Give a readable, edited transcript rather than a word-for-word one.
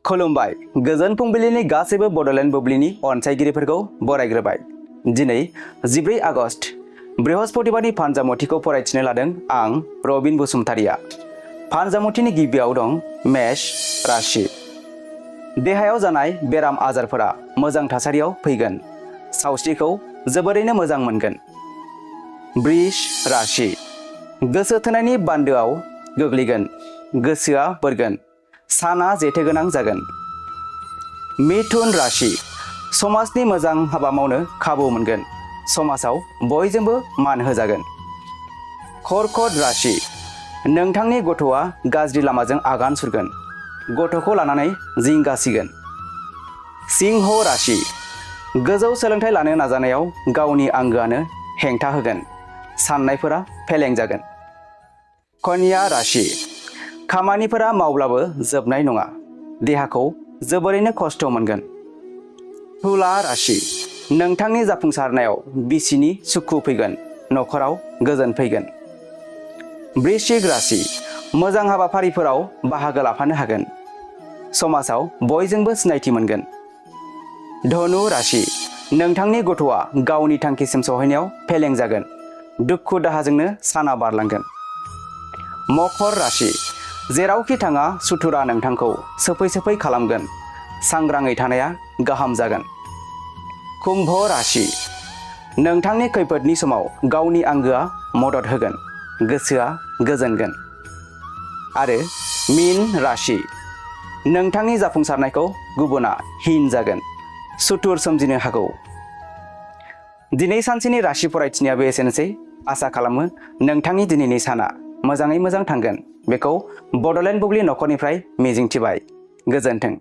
खुलुमबाय गोजोन फुंबिलिनि गासैबो बडलेण्ड बुब्लिनि अनसायगिरिफोरखौ बरायग्रोबाय। दिनै 14 आगस्ट बृहस्पतिबारनि फानजामुथिखौ फरायथिनो लादों आं रबिन बसुमतारिया। फानजामुथिनि गिबियाव दं मेष राशि। देहायाव जानाय बेराम आजारफोरा मोजां थासारियाव फैगोन। सावस्रिखौ जोबोरैनो मोजां मोनगोन। वृष राशि। गोसो थोनायनि बान्दोआव गोग्लैगोन। गोसोआ बोरगोन। साना जेथोगोनां जागोन। मिथुन राशि। समाजनि मोजां हाबा मावनो खाबु मोनगोन। समाजाव बयजोंबो मान होजागोन। कर्कट राशि। नोंथांनि गथ'आ गाज्रि लामाजों आगान सुरगोन। गथ'खौ लानानै जिंगासिगोन। सिंह राशि। गोजौ सोलोंथाइ लानो नाजानायाव गावनि आंगोआनो हेंथा होगोन। साननायफोरा फेलें जागोन। कन्या राशि। खामानिफोरा मावब्लाबो जोबनाय नङा। देहाखौ जोबोरैनो खस्थ' मोनगोन। तुला राशि। नोंथांनि जाफुंसारनायाव बिसिनि सुखु फैगोन। न'खराव गोजोन फैगोन। वृश्चिक राशि। मोजां हाबाफारिफोराव बाहागो लाफानो हागोन। समाजाव बयजोंबो सिनायथि मोनगोन। धनु राशि। नोंथांनि गथ'आ गावनि थांखिसिम सौहैनायाव फेलें जागोन। दुखु दाहाजोंनो साना बारलांगोन। मकर राशि। जेरावखि थाङा सुथुरा नोंथांखौ सोफै खालामगोन। सांग्राङै थानाया गाहाम जागोन। कुम्भ राशि। नोंथांनि खैफोदनि समाव गावनि आंगोआ मदद होगोन। गोसोआ गोजोनगोन। आरो मीन राशि। नोंथांनि जाफुंसारनायखौ गुबुना हिन जागोन। सुथुर सोमजिनो हागौ। दिनै सानसेनि राशि फरायथिनायाबो एसेनोसै। आसा खालामो नोंथांनि दिनैनि साना मोजाङै मोजां थांगोन। बेखौ बडलेण्ड बुब्लि नखरनिफ्राय मिजिंथिबाय। गोजोन्थों।